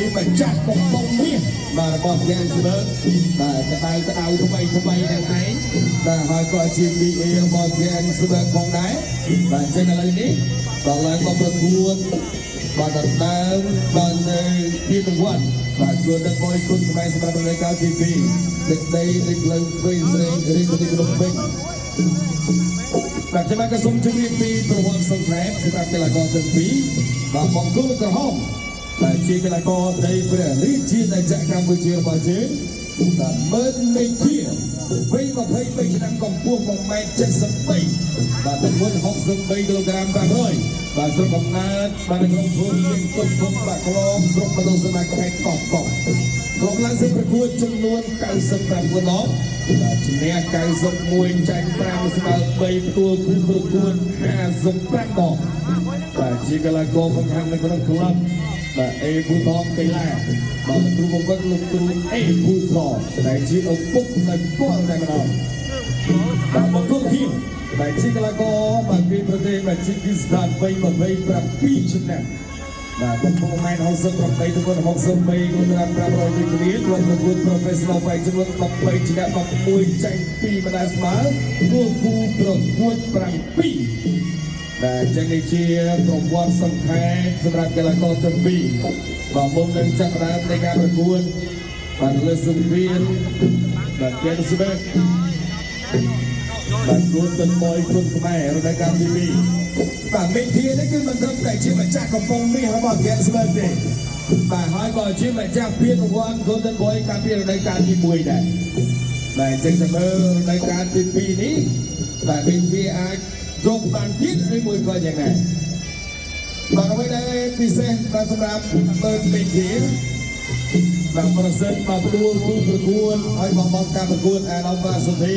ជាម្ចាស់កំប៉ុងមាសបាទរបស់ហ្គេមស្បឺបាទក្តៅថ្មីនឹងឯងបាទហើយក៏ជា BA របស់ហ្គេមស្បឺផងដែរបាទចឹងឥឡូវនេះដល់ឡើងមកប្រកួតបាទដណ្ដើមបាននៅពីរង្វាន់បាទគួរតែបយគុណខ្មែរសម្រាប់រយការទី2ទឹកដីទឹកលើវិញស្រីរីកទីក្រុងពេញបាទខ្ញុំក៏សូមជម្រាបពីប្រវត្តិសង្ខេបសម្រាប់កីឡាករទាំងពីរបាទបង្គោលក្រហមដែលជាកីឡាករនៃព្រះរាជាណាចក្រកម្ពុជារបស់យើងបាទមើលមេឃាវ័យ23ឆ្នាំកម្ពស់1.73 ម៉ែត្របាទទម្ងន់63 គីឡូក្រាម500បាទស្រុកកំណើតបាទនៅក្នុងភូមិមានគុណភពបាទក្លងស្រុកបដូរសមាខេត្តកោះកុងក្រុមឡើងសេប្រកួតចំនួន99ដងបាទឈ្នះ91ចាញ់5ស្មើ3ផ្ទួលគូប្រកួត55ដងបាទជាកីឡាករសំខាន់នៅក្នុងក្លឹបបាទអេភូថងកីឡាបាទគ្រូបង្វឹកលោកគ្រូអេភូថងដែលជាឪពុកនៃពលតែម្ដងបាទបង្គោលគៀងដែលជាកីឡាករបាទពីប្រទេសបាជីគីស្ថានវ័យ27ឆ្នាំបាទកំពុងម៉ែត្រ68ទៅ63គីឡូក្រាម500វិគ្រាក្រុមប្រកួត Professional Fight ចំនួន13ឆ្នាំ11ចាញ់2បណ្ដាស្មើគូប្រកួត7ដែលចឹងនេះជាប្រវត្តិសង្ខេបសម្រាប់កីឡាករទាំងពីរបាទមុននឹងចាប់ផ្ដើមនៃការប្រកួតបាទលើសង្វៀនបាទគេស្បែកបាទគួរទៅមួយគុណខ្មែររដូវកាលទី2បាទមេធានេះគឺមិនត្រឹមតែជាម្ចាស់កំប៉ុងមាសរបស់ហ្គេមស្បឺទេបាទហើយក៏ជាម្ចាស់ពានរង្វាន់ Golden Boy កាលពីរដូវកាលទី1ដែរបាទចឹងទៅមើលរដូវកាលទី2នេះបាទមេធាអាចរកបានទៀតឬមួយក៏យ៉ាងណាបាទអ្វីដែលពិសេសបាទសម្រាប់មើលមេធាបាទប្រសិនបាទផ្ដួលគូប្រកួតហើយបងការប្រកួតអាដាមបាទសុធា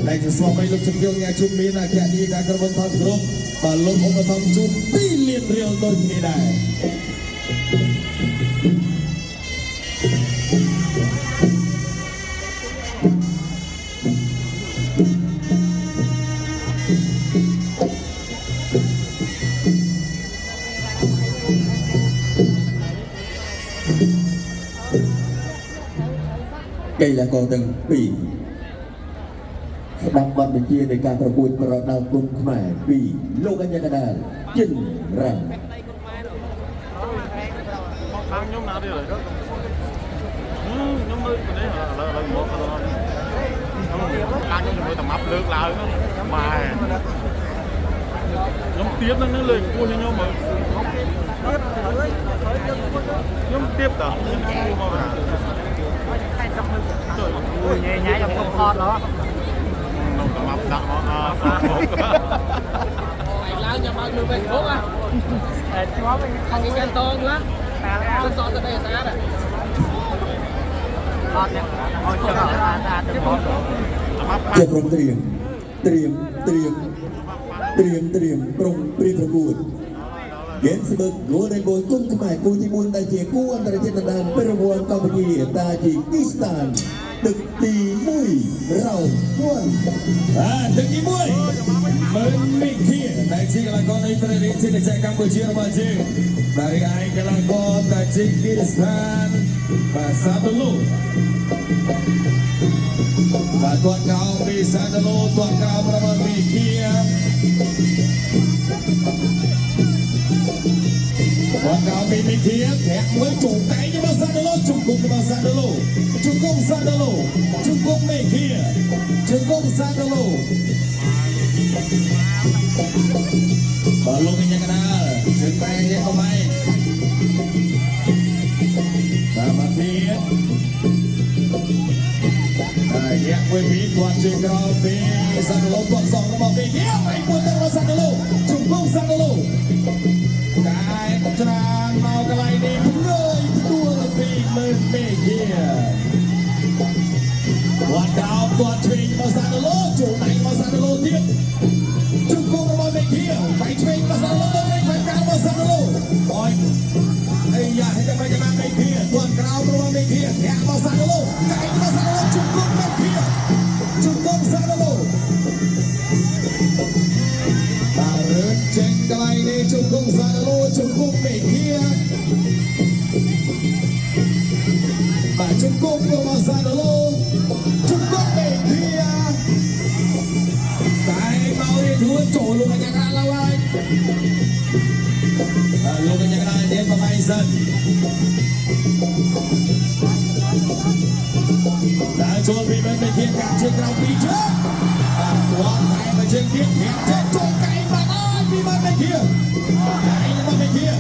ដែលជាស្វាមីលោកជំទាវញ៉ាជុំមានអគ្គនាយកការក្រុមហ៊ុនថតក្រុមបាទលោកឧបត្ថម្ភជូន2 លានរៀលដូចគ្នាដែរកីឡាករទាំងពីរស្ដាប់បទបញ្ជានៃការប្រកួតប្រដាល់គុណខ្មែរពីលោកអញ្ញកដាលជិនរ៉ាំខាងខ្ញុំណាទៀតខ្ញុំមើលនេះឥឡូវមកខាងខ្ញុំមើលតែម៉ាប់លើកឡើងបាទខ្ញុំទៀតនឹងលើគួរខ្ញុំមើលខ្ញុំទៀតតើខ្ញុំគួរមកញ៉ៃញ៉ៃខ្ញុំខំថតហ៎ខ្ញុំតាមដាក់មកFacebook ឡើងខ្ញុំមកលើ Facebook ហ៎តែឆ្ងល់វិញខាងនេះកាន់តងណាសុំសតទៅស្អាតអត់យ៉ាងអត់ចង់ស្អាតទៅបងជាក្រុមត្រៀមក្រុមព្រៀបប្រកួតហ្គេមស្បឺ Golden Boy គុណខ្មែរគូទី4ដែលជាគូអន្តរជាតិដណ្ដើមពានរង្វាន់កម្ពុជាតាជីគីស្ថានទឹកទី1រោគួនទឹកទី1មើលមីឃាដែលជាកីឡាករនៃព្រះរាជាណាចក្រកម្ពុជារបស់យើងដែលឯកីឡាករតាជីគីស្ថានបាទសាដូឡូបាទទាត់កោពីសាដូឡូទាត់កោរបស់មីឃាគាត់កោពីមីឃាធាក់មួយជុំតែងរបស់សាដូឡូជុំគុំរបស់សាដូឡូជុំគុំសាដូឡូជុំគុំមីឃាជុំគុំសាដូឡូបាទលោកញ៉ាំកណ្ដាលជើងតែងនេះអមឯងបាទមកទៀតហើយអ្នកមួយពីគាត់ជើងក្រោយពីសាដូឡូគាត់សងរបស់មីឃាហើយមួយទៅរបស់សាដូឡូជុំគុំសាដូឡូកាយច្រានមកកន្លែងនេះផ្ដួលពីលើមេឃាគាត់កោបគាត់ឆ្វេងមកសាដូឡូចូលដៃមកសាដូឡូទៀតជុំគុំរបស់មេឃាបែកឆ្វេងមកសាដូឡូទៅវិញបែកកាលមកសាដូឡូអយអីយ៉ាហេតុតែបែកកាលមេឃាគាត់ក្រោមរបស់មេឃាធាក់មកសាដូឡូកាយមកសាដូឡូជុំគុំមេឃាជុំគុំសាដូឡូបាទរើចេញកន្លែងនេះជុំគុំសាដូឡូជុំគុំមេឃា dân đã cho vì bên bên kia càng trên lòng đi trước và quăng tay vào trên kia hẹn trên trôi cày bạn ơi vì bên kia cày bên kia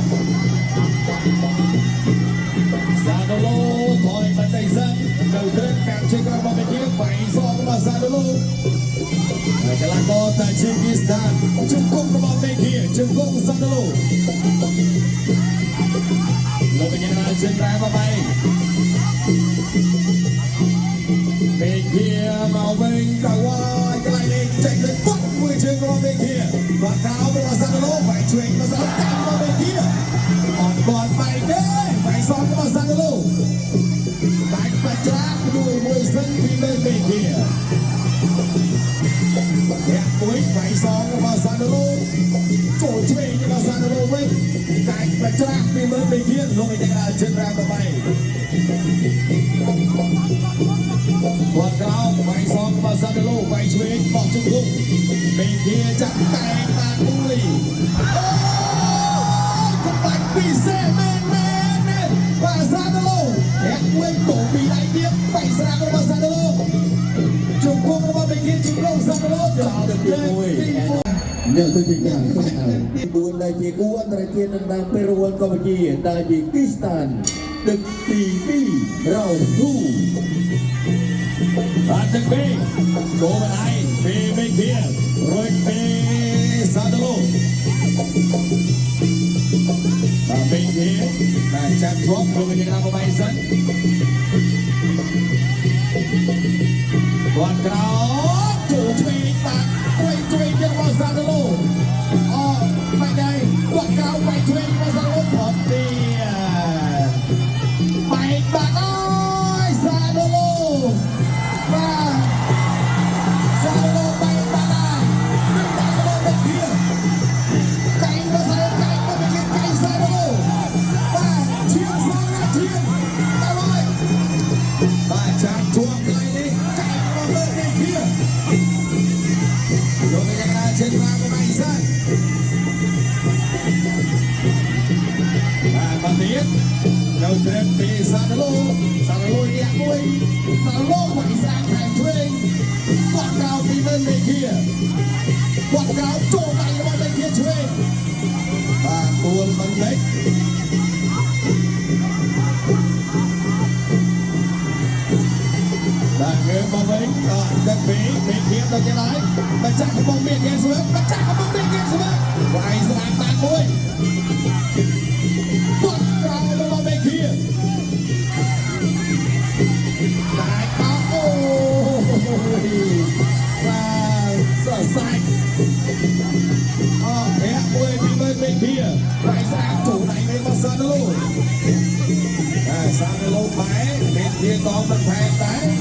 Sadolo thôi bên đây dân đầu tiên càng trên lòng bên kia phải do mà Sadolo cái là con Tajikistan Trung Quốc nó bên kia Trung Quốc Sadolo lúc bây giờ là trên đá vào bay bên kia màu bên cả quay cái này lên chạy lên bắt 10 trường qua bên kia và cáo với Sadolo phải chuyển và Sadolo canh vào bên kia còn bay đấy phải son với Sadolo đánh và trác đuổi 10 sân đi bên kia hẹn cuối phải son với Sadolo trội chơi như là Sadolo với cạnh và trác đi bên kia lúc bây giờ là trên ra vào bay quạt cao phải son và Sadolo phải chơi bỏ trung cung bên kia chặt cạnh và đuôi không phải bị xe men và Sadolo hẹn cuối tổ bị đánh tiếp phải ra với Sadolo trung cung và bên kia trung cung Sadolo chào được tiền mùi Yang ketiga, bukan dari kuat terakhir tentang Peruan Komisi Tajikistan, The TV Round 2. Anh B, chỗ bên này, bên kia, rồi bên Sadolo. Bên kia là chạm drop rồi người ta có bay dẫn. Còn cáo chủ truy tạc quay cho vào Sadolo. Bên đây, quảng cáo quay truy vào Sadolo thật tiền. Mày bạn ơi, Sadolo. Và Sadolo bay bạn ơi. Đừng đánh vào bên kia. Cánh vào Sadolo, cánh vào bên kia, cánh Sadolo. Và chiến sang là chiến. Đâu ơi. Và chạm chuông lại đi, cánh vào bên kia. Rồi bây giờ là trên ra của mày dân. Và bằng tiếng đầu tiên thì Sadolo nhẹ mũi Sadolo quay sang thành chuyên quảng cáo đi bên kia quảng cáo chỗ này là bên kia chuyên và tuôn bằng đấy và người bóng ấy đất bên kia đâu cái đấy mà chắc có bóng bên kia xuống mà chắc có bóng bên kia xuống quay sang bàn mũi quảng cáo nó vào bên kia đại báo và sợ sạch hẹp mười thì bên kia quay sang chủ này bên mà Sadolo Sadolo phải bên kia có mình thèm đấy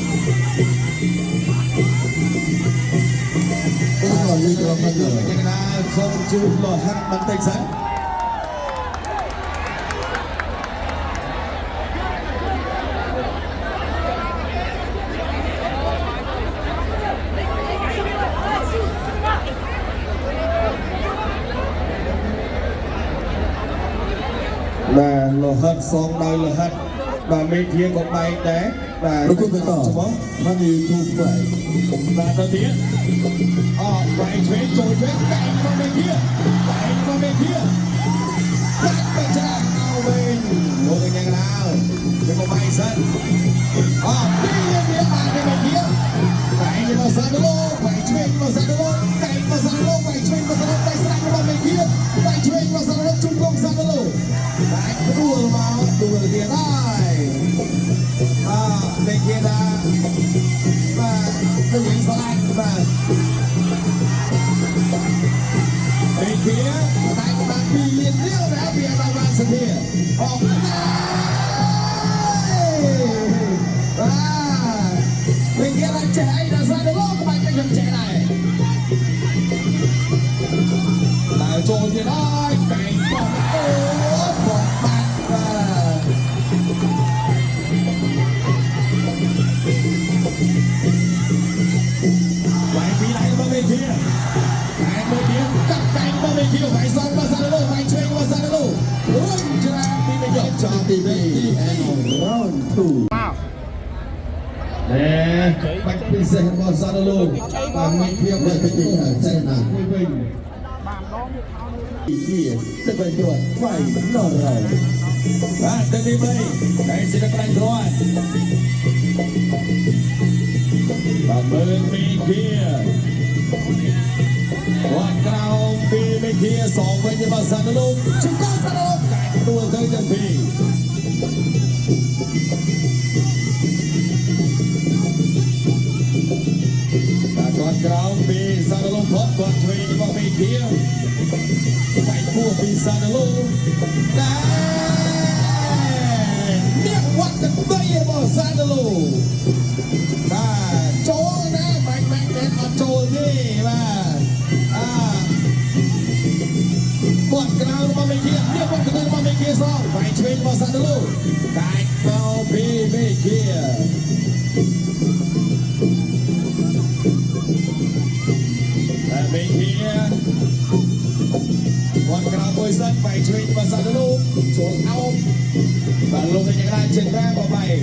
Kalau ini kalau mana? Yang kena song lohat bantai san. Và lohat song đôi lohat và bên kia có bay đá và Rukun betul. Mandi tu fly. và đầu tiên quay chuyến trồi chuyến cạnh vào bên kia cắt bên trái ao bên một cái nhà nào nhưng mà bay sân đi lên phía bàn bên kia cạnh vào Sadolo quay chuyến vào Sadolo cạnh vào Sadolo quay chuyến vào Sadolo bay sang vào bên kia quay chuyến vào Sadolo trung công Sadolo đánh đua vào đua tiền đây bên kia ra và đừng đánh sao anh và bên kia đánh bạn bị liên tiếp đã bị đau ra sân here ទី2 and round 2 ណែបាច់ពិសេសរបស់សាណូឡូតាមមានភាពនៅទី2សេណាមួយវិញ ជាទឹកបីត្រួត final round បាទទៅទី3តែជាក្រាញ់ត្រាត់បាទមើលមីគៀគាត់ក្រោមពីមីគៀសងវិញរបស់សាណូឡូជង្គង់សាណូឡូកាច់ដួលទៅទាំងពីរគាត់ក្រោមពីសាណូឡូផុតគាត់ឆ្វេងរបស់មីគៀបែកពោះពីសាណូឡូដែរអ្នកវត្តកន្ទុយរបស់សាណូឡូបាទចូលណាបែកតែអត់ចូលទេបាទគាត់ក្រោមរបស់មីគៀអ្នកវត្តកន្ទុយរបស់មីគៀសងបែកឆ្វេងរបស់សាណូឡូកាច់មកពីមីគៀមីគៀគាត់ក្រោមមួយសិនបែកឆ្វេងរបស់សាណូឡូចូលអោបបាទលោកយ៉ាងណាជិតប្រាបបែក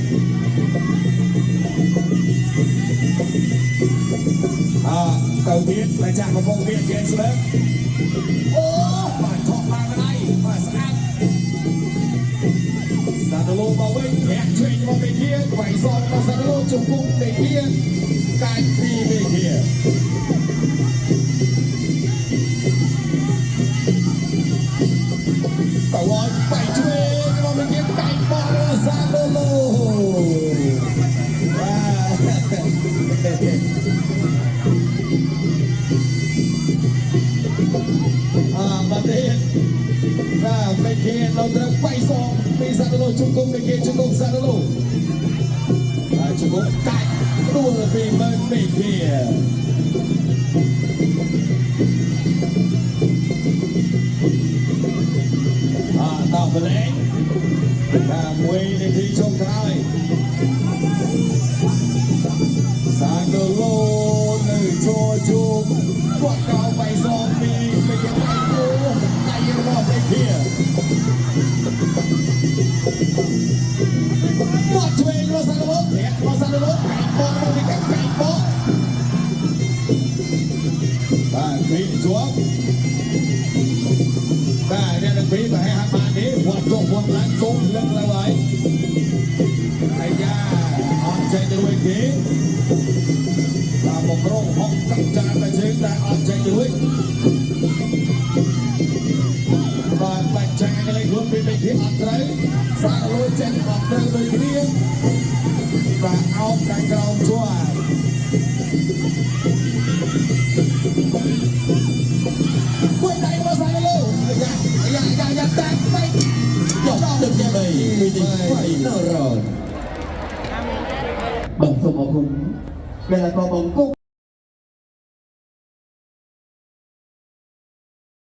ទៅទៀតតែចាក់កំពុងមានគេស្លើអូបាទថប់បានដៃបាទស្អាតសាណូឡូមកវិញធាក់ឆ្វេងរបស់មីគៀបែកសងរបស់សាណូឡូជង្គង់មីគៀកាច់ពីមីគៀតើវ៉ាបែកឆ្វេងរបស់មីគៀកាច់បោះរបស់សាណូឡូបាទបាត់ទេបាទមីគៀនៅត្រូវបែកសងពីសាណូឡូជង្គង់មីគៀជង្គង់សាណូឡូជង្គង់កាច់ដួលពីមើលមីគៀដល់បលែងមួយនាទីចុងក្រោយសាណូឡូនៅចូលជុំគាត់កោបែកសងពីមីគៀបែកពោះដៃរបស់មីគៀបាត់ឆ្វេងរបស់សាណូឡូធាក់របស់សាណូឡូបែកបោះរបស់មីគៀបែកបោះបាទពីជាប់បាទអ្នកទាំងពីរប្រហែលហាត់បានទេវត្តចុះវត្តឡើងជុំលឹងឡើងហើយអាយ៉ាអត់ចេញទៅវិញទេបាទមករងហុកកាត់ចានតែជើងតែអត់ចេញទៅវិញបាទបាច់ចាកលេងខ្លួនពីមីគៀអត់ត្រូវសាណូឡូចេញអត់ត្រូវដូចគ្នាបាទអោបកាច់ក្រោមជាប់មួយដៃរបស់សាណូឡូយ៉ាតាក់បែកយកដល់ទឹកទី3ពីទី final round បងសូមអរគុណកីឡាករបងគុក